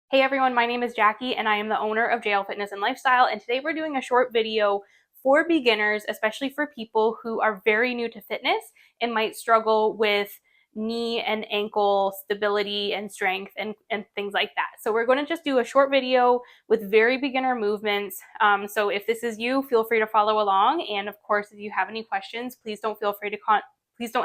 Hey everyone, my name is Jackie and I am the owner of JL Fitness and Lifestyle, and today we're doing a short video for beginners, especially for people who are very new to fitness and might struggle with knee and ankle stability and strength and things like that. So we're going to just do a short video with very beginner movements. So if this is you, feel free to follow along, and of course if you have any questions, please don't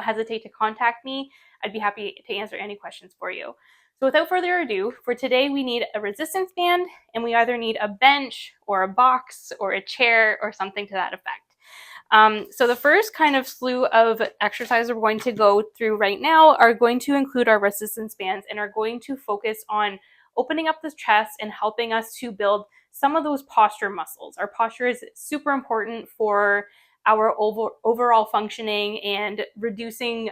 hesitate to contact me. I'd be happy to answer any questions for you. So without further ado, for today we need a resistance band, and we either need a bench or a box or a chair or something to that effect. So the first kind of slew of exercises we're going to go through right now are going to include our resistance bands and are going to focus on opening up the chest and helping us to build some of those posture muscles. Our posture is super important for our overall functioning and reducing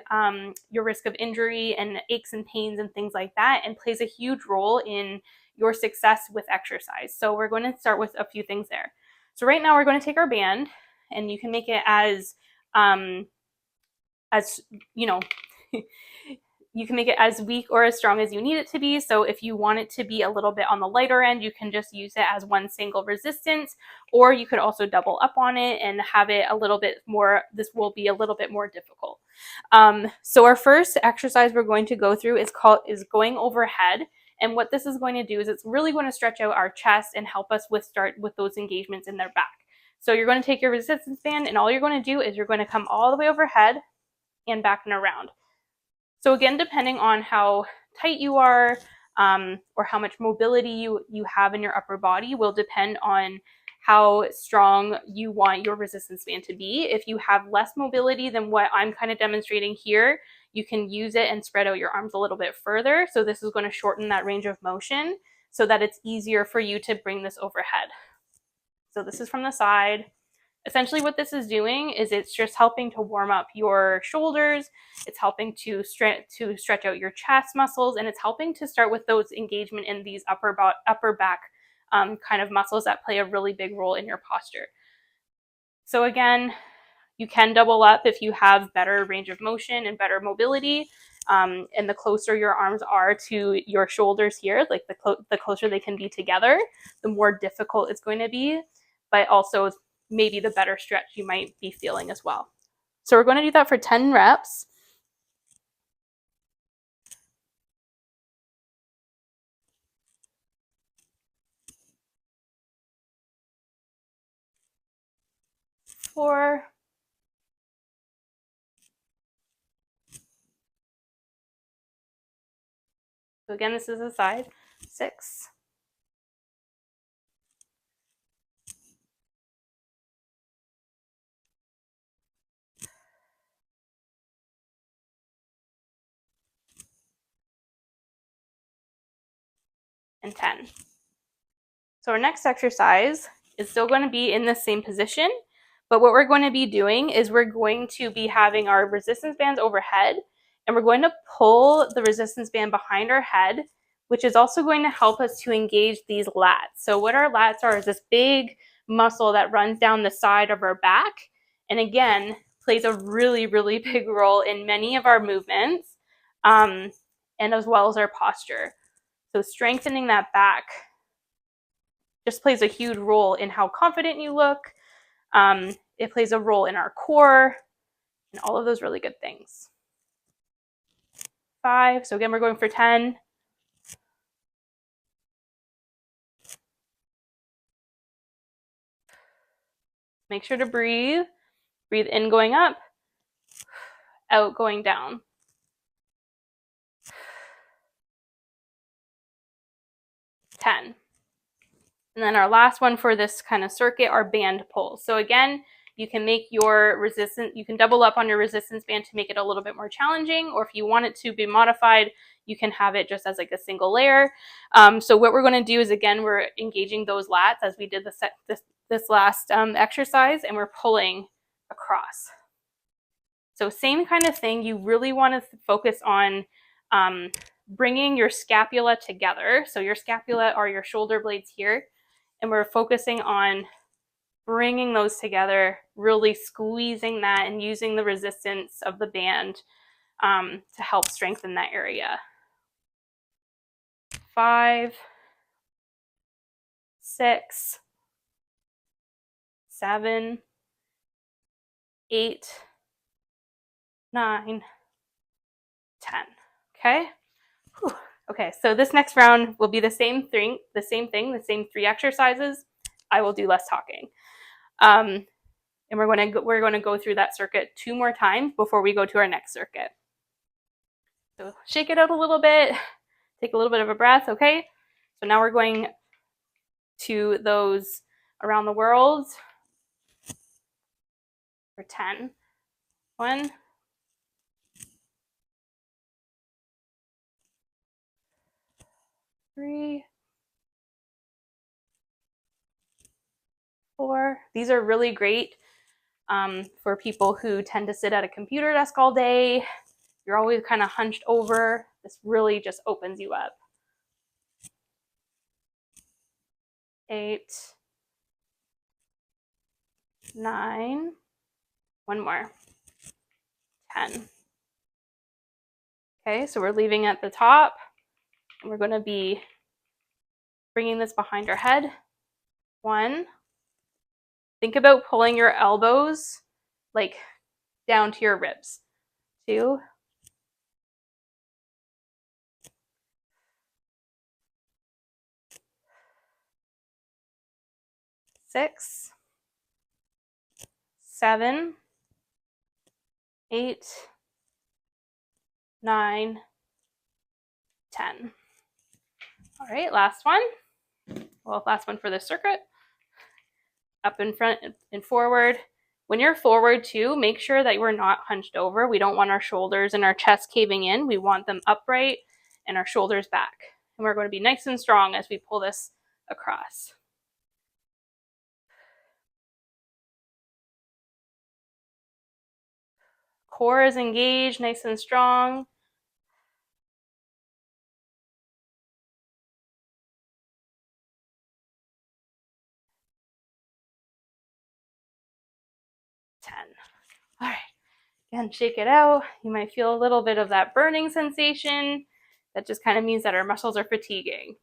your risk of injury and aches and pains and things like that, and plays a huge role in your success with exercise. So we're going to start with a few things there. So right now we're going to take our band, and you can make it as you know, you can make it as weak or as strong as you need it to be. So if you want it to be a little bit on the lighter end, you can just use it as one single resistance, or you could also double up on it and have it a little bit more. This will be a little bit more difficult. So our first exercise we're going to go through is going overhead. And what this is going to do is it's really going to stretch out our chest and help us start with those engagements in their back. So you're going to take your resistance band, and all you're going to do is you're going to come all the way overhead and back and around. So again, depending on how tight you are or how much mobility you have in your upper body will depend on how strong you want your resistance band to be. If you have less mobility than what I'm kind of demonstrating here, you can use it and spread out your arms a little bit further. So this is going to shorten that range of motion so that it's easier for you to bring this overhead. So this is from the side. Essentially what this is doing is it's just helping to warm up your shoulders, it's helping to stretch out your chest muscles, and it's helping to start with those engagement in these upper back kind of muscles that play a really big role in your posture. So again, you can double up if you have better range of motion and better mobility. And the closer your arms are to your shoulders here, like the closer they can be together, the more difficult it's going to be, but also maybe the better stretch you might be feeling as well. So we're going to do that for 10 reps. Four. So again, this is the side. 6. And 10. So our next exercise is still going to be in the same position, but what we're going to be doing is we're going to be having our resistance bands overhead, and we're going to pull the resistance band behind our head, which is also going to help us to engage these lats. So what our lats are is this big muscle that runs down the side of our back, and again, plays a really, really big role in many of our movements, and as well as our posture. So strengthening that back just plays a huge role in how confident you look. It plays a role in our core and all of those really good things. 5. So again, we're going for 10. Make sure to breathe. Breathe in going up, out going down. 10. And then our last one for this kind of circuit are band pulls. So again, you can make your resistance, you can double up on your resistance band to make it a little bit more challenging, or if you want it to be modified, you can have it just as like a single layer. So what we're going to do is, again, we're engaging those lats as we did this last exercise, and we're pulling across. So same kind of thing, you really want to focus on bringing your scapula together. So your scapula are your shoulder blades here, and we're focusing on bringing those together, really squeezing that and using the resistance of the band to help strengthen that area. 5. 6, 7, 8, 9, 10. Okay. Whew. Okay, so this next round will be the same thing, the same 3 exercises. I will do less talking. And we're going to go through that circuit 2 more times before we go to our next circuit. So shake it out a little bit, take a little bit of a breath, okay? So now we're going to those around the world for 10. 1, 3, 4. These are really great for people who tend to sit at a computer desk all day. You're always kind of hunched over. This really just opens you up. 8, 9, one more, 10. Okay, so we're leaving at the top, and we're going to be bringing this behind our head. 1, think about pulling your elbows like down to your ribs. 2, 6, 7, 8, 9, 10. All right, last one. Well, last one for this circuit. Up in front and forward. When you're forward too, make sure that we're not hunched over. We don't want our shoulders and our chest caving in. We want them upright and our shoulders back. And we're going to be nice and strong as we pull this across. Core is engaged, nice and strong. All right, again, shake it out. You might feel a little bit of that burning sensation. That just kind of means that our muscles are fatiguing.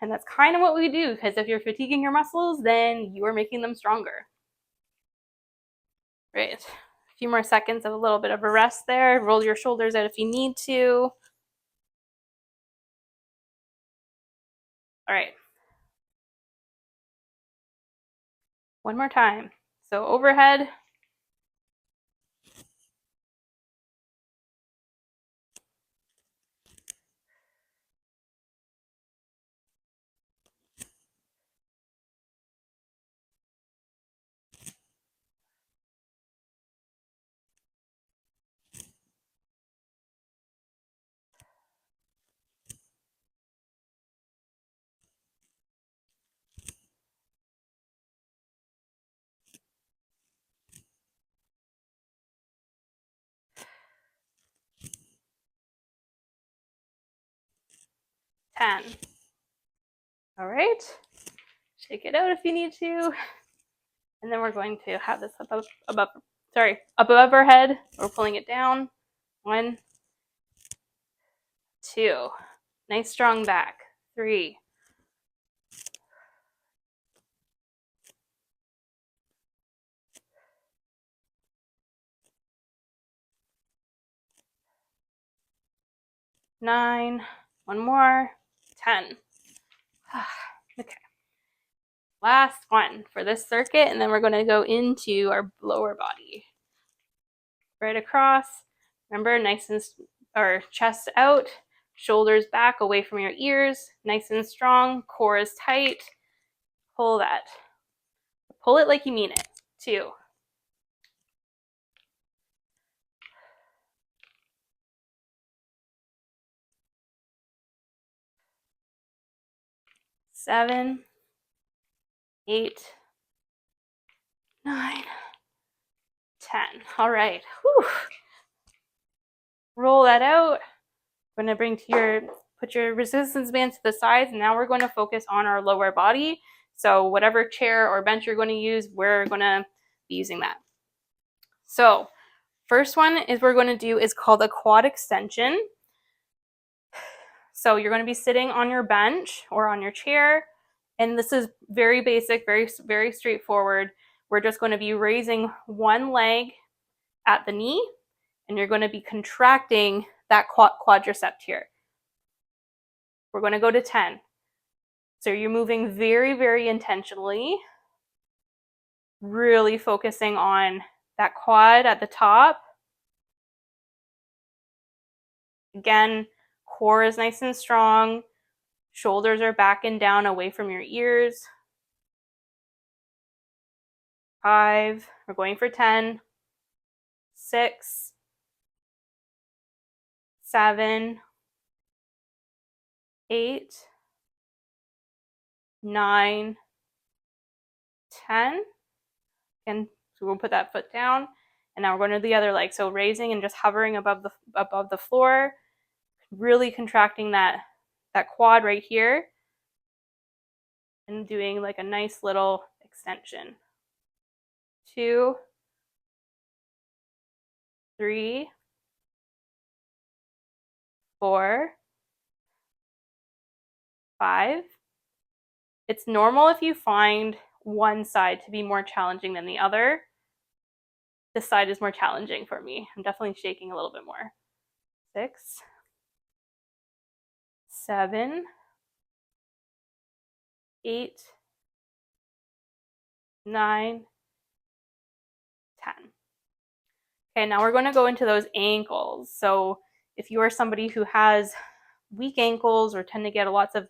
And that's kind of what we do, because if you're fatiguing your muscles, then you are making them stronger. Right. A few more seconds of a little bit of a rest there. Roll your shoulders out if you need to. All right. One more time. So overhead. 10. All right. Shake it out if you need to. And then we're going to have this up above our head. We're pulling it down. 1, 2. Nice strong back. 3. 9. One more. 10. Okay. Last one for this circuit, and then we're going to go into our lower body. Right across. Remember, nice and our chest out, shoulders back away from your ears, nice and strong, core is tight. Pull that. Pull it like you mean it. 2. 7, 8, 9, 10. All right. Whew. Roll that out. I'm going to put your resistance bands to the sides, and now we're going to focus on our lower body. So whatever chair or bench you're going to use, we're going to be using that. So first one we're going to do is called a quad extension. So you're going to be sitting on your bench or on your chair, And this is very basic, very, very straightforward. We're just going to be raising one leg at the knee, and you're going to be contracting that quadricep here. We're going to go to 10. So you're moving very, very intentionally, really focusing on that quad at the top. Again, core is nice and strong. Shoulders are back and down away from your ears. 5, we're going for 10, 6, 7, 8, 9, 10. And so we'll put that foot down. And now we're going to the other leg. So raising and just hovering above the floor, really contracting that quad right here, and doing like a nice little extension. 2, 3, 4, 5. It's normal if you find one side to be more challenging than the other. This side is more challenging for me. I'm definitely shaking a little bit more. 6, 7, 8, 9, 10. Okay, now we're going to go into those ankles. So if you are somebody who has weak ankles or tend to get lots of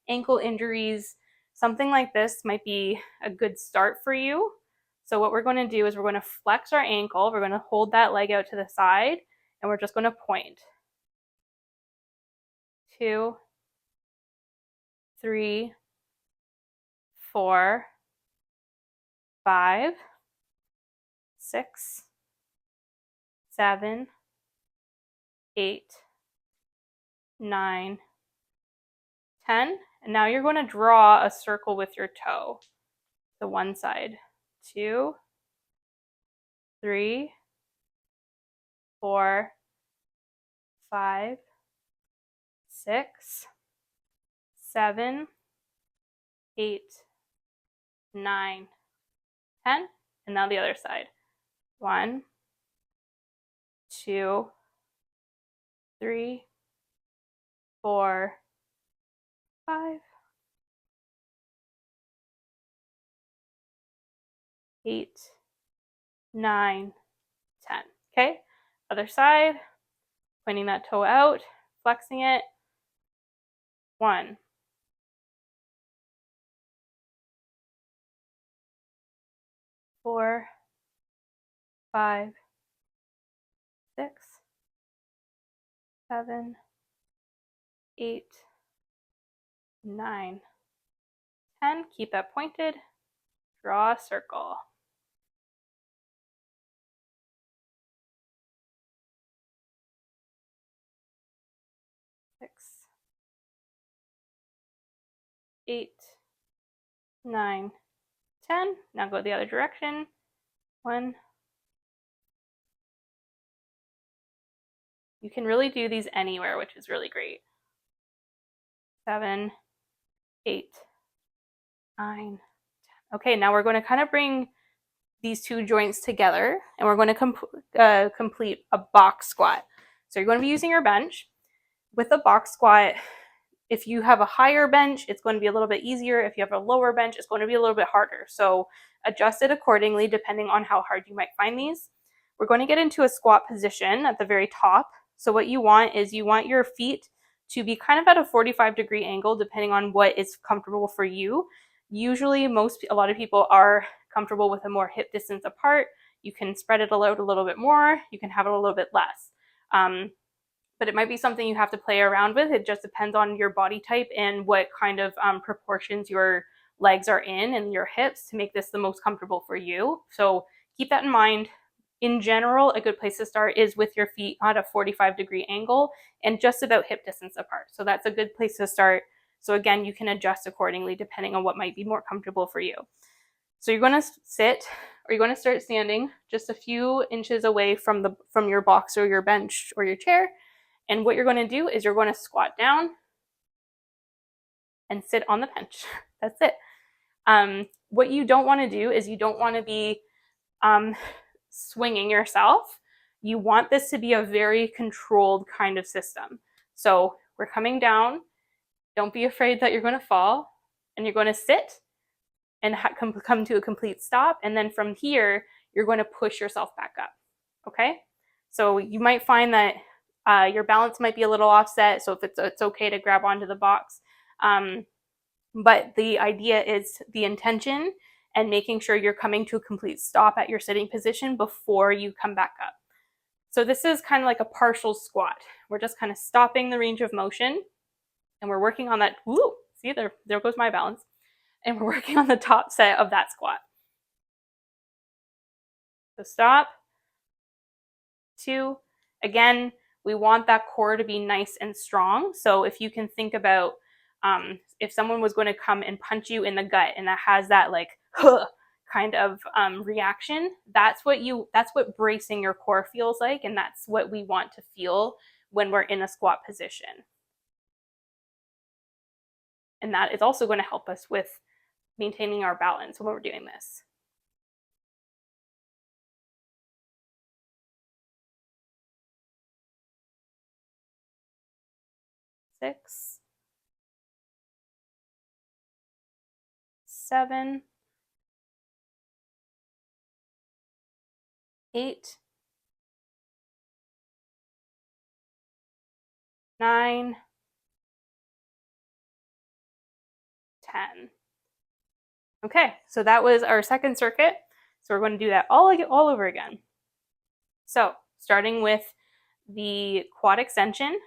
ankle injuries, something like this might be a good start for you. So what we're going to do is we're going to flex our ankle. We're going to hold that leg out to the side, and we're just going to point. 2, 3, 4, 5, 6, 7, 8, 9, 10. And now you're going to draw a circle with your toe, the one side. 2, 3, 4, 5, 6, 7, 8, 9, 10. And now the other side. 1, 2, 3, 4, 5, 8, 9, 10. Okay, other side, pointing that toe out, flexing it. 1, 4, 5, 6, 7, 8, 9, 10. Keep that pointed. Draw a circle. 6, 8, 9, 10. Now go the other direction. 1. You can really do these anywhere, which is really great. 7, 8, 9, 10. Okay, now we're going to kind of bring these two joints together, and we're going to complete a box squat. So you're going to be using your bench. With a box squat, if you have a higher bench, it's going to be a little bit easier. If you have a lower bench, it's going to be a little bit harder. So adjust it accordingly depending on how hard you might find these. We're going to get into a squat position at the very top. So what you want is you want your feet to be kind of at a 45-degree angle depending on what is comfortable for you. Usually a lot of people are comfortable with a more hip distance apart. You can spread it out a little bit more. You can have it a little bit less. But it might be something you have to play around with. It just depends on your body type and what kind of proportions your legs are in and your hips to make this the most comfortable for you. So keep that in mind. In general, a good place to start is with your feet at a 45-degree angle and just about hip distance apart. So that's a good place to start. So again, you can adjust accordingly depending on what might be more comfortable for you. So you're going to sit, or you're going to start standing just a few inches away from your box or your bench or your chair. And what you're going to do is you're going to squat down and sit on the bench. That's it. What you don't want to do is you don't want to be swinging yourself. You want this to be a very controlled kind of system. So we're coming down. Don't be afraid that you're going to fall, and you're going to sit and come to a complete stop. And then from here, you're going to push yourself back up. Okay? So you might find that your balance might be a little offset. So if it's okay to grab onto the box. But the idea is the intention and making sure you're coming to a complete stop at your sitting position before you come back up. So this is kind of like a partial squat. We're just kind of stopping the range of motion, and we're working on that. Woo! See, there goes my balance. And we're working on the top set of that squat. So stop. 2. Again, we want that core to be nice and strong. So if you can think about if someone was going to come and punch you in the gut and that has that like huh, kind of reaction, that's what bracing your core feels like, and that's what we want to feel when we're in a squat position. And that is also going to help us with maintaining our balance when we're doing this. 6, 7, 8, 9, 10. Okay, so that was our second circuit. So we're going to do that all over again. So starting with the quad extension,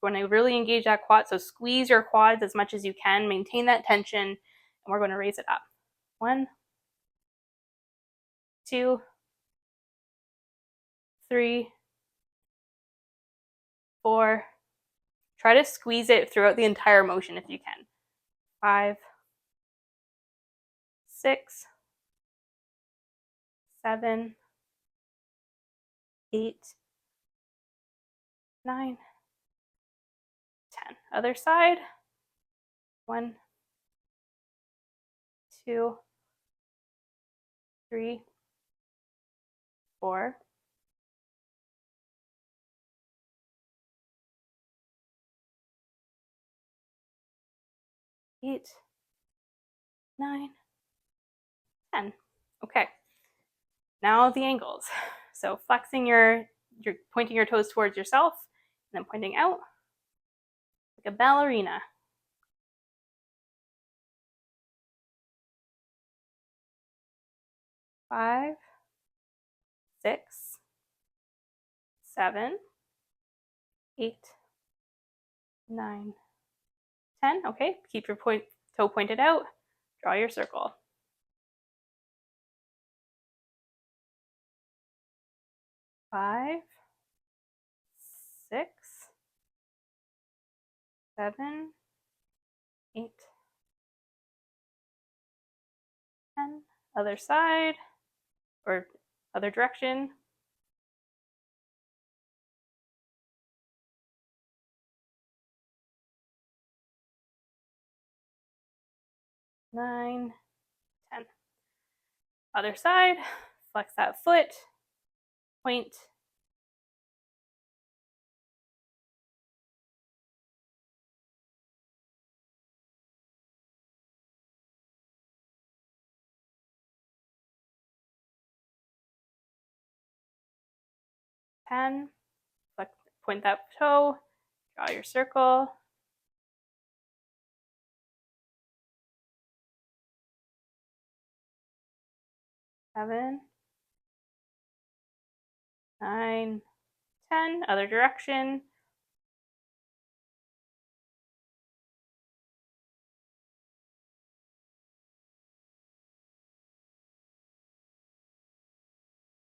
we're going to really engage that quad. So squeeze your quads as much as you can, maintain that tension, and we're going to raise it up. 1, 2, 3, 4. Try to squeeze it throughout the entire motion if you can. 5, 6, 7, 8, 9, 10. Other side. 1, 2, 3, 4, 8, 9, 10. Okay. Now the angles. So flexing you're pointing your toes towards yourself and then pointing out like a ballerina. 5, 6, 7, 8, 9, 10. Okay, keep your toe pointed out. Draw your circle. 5, 6, 7, 8, 10. Other side or other direction. 9, 10. Other side, flex that foot, point. 10. Flex, point that toe, draw your circle. 7, 9, 10. Other direction.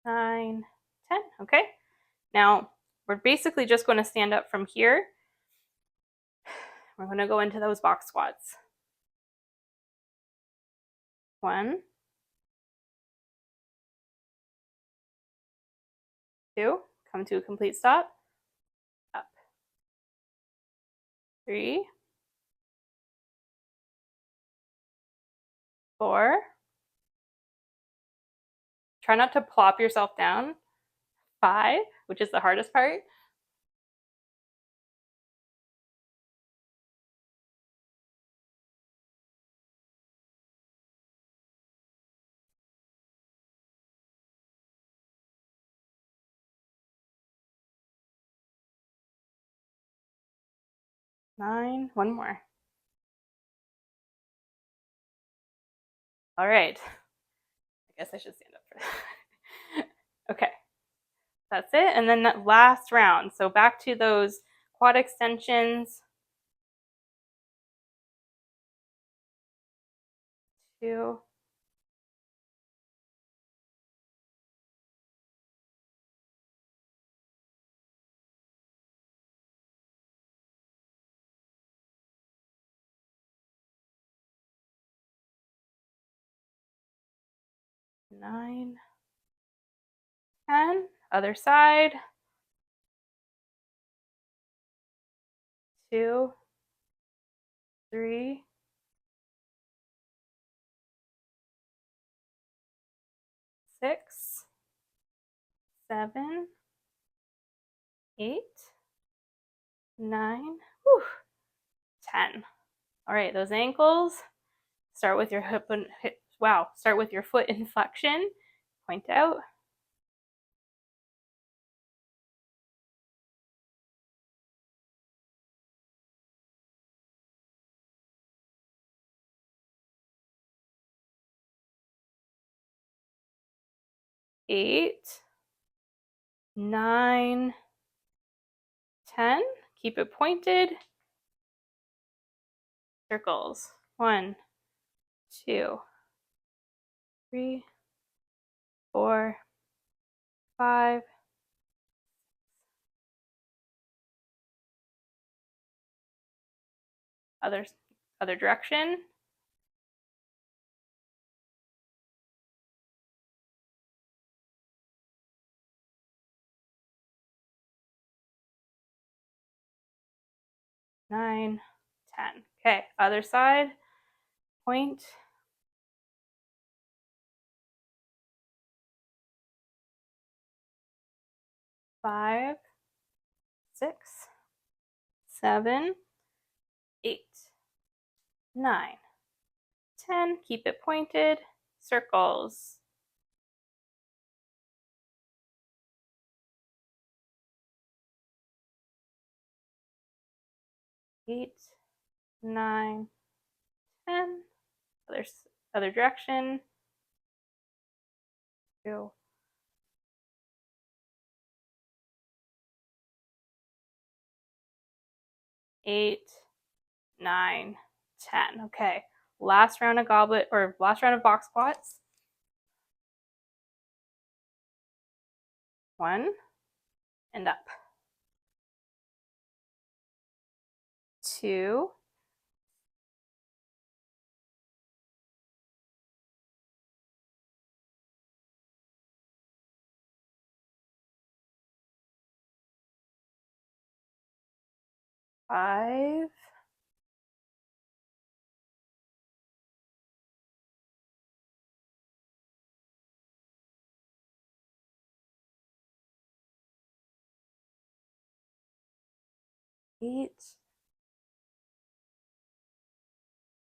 9, 10. Okay. Now we're basically just going to stand up from here. We're going to go into those box squats. 1, 2, come to a complete stop. Up. 3, 4. Try not to plop yourself down. 5, which is the hardest part. 9, one more. All right. I guess I should stand up for that. Okay. That's it. And then that last round. So back to those quad extensions. 2. 9, 10. Other side. 2, 3, 6, 7, 8, 9, 10. All right, those ankles. Start with your start with your foot inflection. Point out. 8, 9, 10. Keep it pointed. Circles. 1, 2, 3, 4, 5. Other direction. 9, 10. Okay, other side. Point. 5, 6, 7, 8, 9, 10. Keep it pointed. Circles. 8, 9, 10. Other direction. 2, 8, 9, 10. Okay. Last round of goblet or last round of box squats. 1 and up. 2, 5, 8,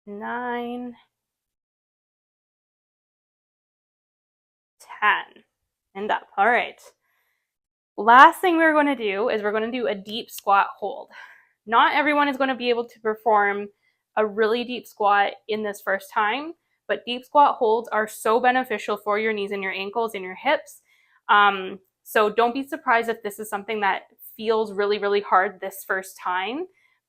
9, 10. And up. All right. Last thing we're going to do is we're going to do a deep squat hold. Not everyone is going to be able to perform a really deep squat in this first time, but deep squat holds are so beneficial for your knees and your ankles and your hips. So don't be surprised if this is something that feels really, really hard this first time,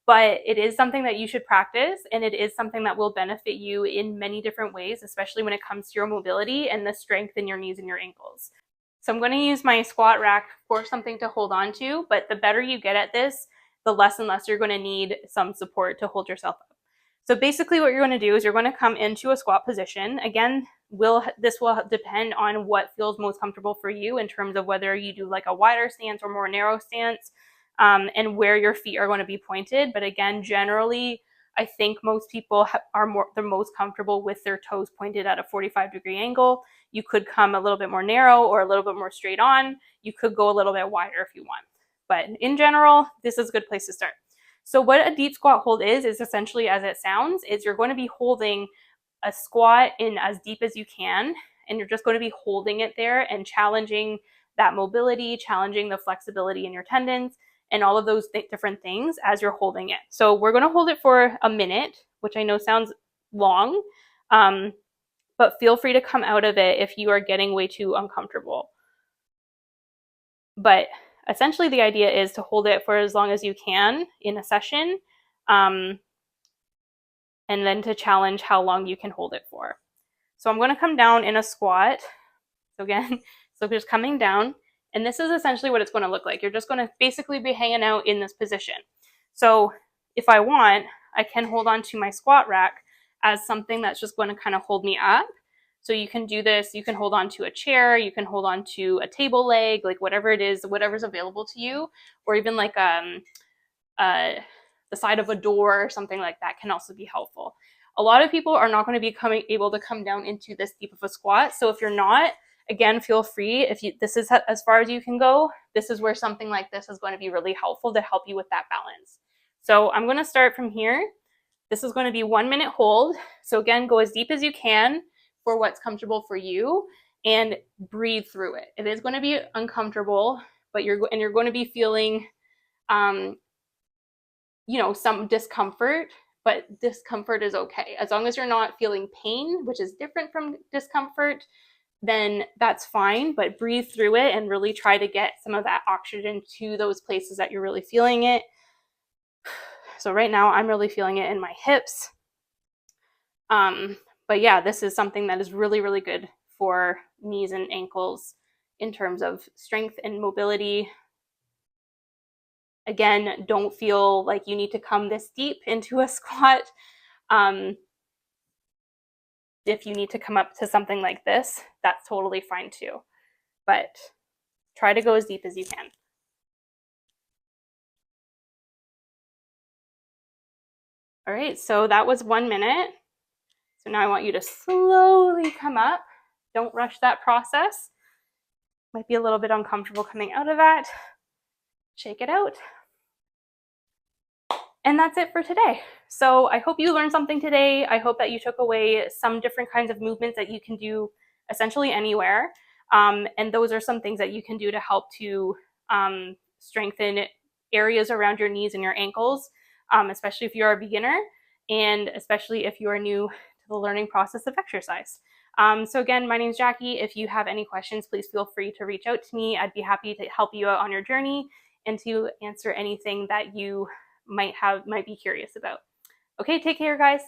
but it is something that you should practice, and it is something that will benefit you in many different ways, especially when it comes to your mobility and the strength in your knees and your ankles. So I'm going to use my squat rack for something to hold on to, but the better you get at this, the less and less you're going to need some support to hold yourself up. So basically what you're going to do is you're going to come into a squat position. Again, this will depend on what feels most comfortable for you in terms of whether you do like a wider stance or more narrow stance, and where your feet are going to be pointed. But again, generally, I think most people are the most comfortable with their toes pointed at a 45-degree angle. You could come a little bit more narrow or a little bit more straight on. You could go a little bit wider if you want. But in general, this is a good place to start. So what a deep squat hold is essentially, as it sounds, is you're going to be holding a squat in as deep as you can, and you're just going to be holding it there and challenging that mobility, challenging the flexibility in your tendons, and all of those different things as you're holding it. So we're going to hold it for a minute, which I know sounds long, but feel free to come out of it if you are getting way too uncomfortable. But essentially the idea is to hold it for as long as you can in a session, and then to challenge how long you can hold it for. So I'm going to come down in a squat. So again, so just coming down, and this is essentially what it's going to look like. You're just going to basically be hanging out in this position. So if I want, I can hold on to my squat rack as something that's just going to kind of hold me up. So you can do this, you can hold on to a chair, you can hold on to a table leg, like whatever it is, whatever's available to you, or even like the side of a door or something like that can also be helpful. A lot of people are not going to be able to come down into this deep of a squat. So if you're not, again, feel free. If this is as far as you can go, this is where something like this is going to be really helpful to help you with that balance. So I'm going to start from here. This is going to be 1 minute hold. So again, go as deep as you can for what's comfortable for you and breathe through it. It is going to be uncomfortable, but you're going to be feeling some discomfort, but discomfort is okay. As long as you're not feeling pain, which is different from discomfort, then that's fine, but breathe through it and really try to get some of that oxygen to those places that you're really feeling it. So right now I'm really feeling it in my hips. But yeah, this is something that is really, really good for knees and ankles in terms of strength and mobility. Again, don't feel like you need to come this deep into a squat. If you need to come up to something like this, that's totally fine too. But try to go as deep as you can. All right, so that was 1 minute. So now I want you to slowly come up. Don't rush that process. Might be a little bit uncomfortable coming out of that. Shake it out. And that's it for today. So I hope you learned something today. I hope that you took away some different kinds of movements that you can do essentially anywhere. And those are some things that you can do to help to strengthen areas around your knees and your ankles, especially if you're a beginner and especially if you are new to the learning process of exercise. So again, my name is Jackie. If you have any questions, please feel free to reach out to me. I'd be happy to help you out on your journey and to answer anything that you might be curious about. Okay, take care, guys.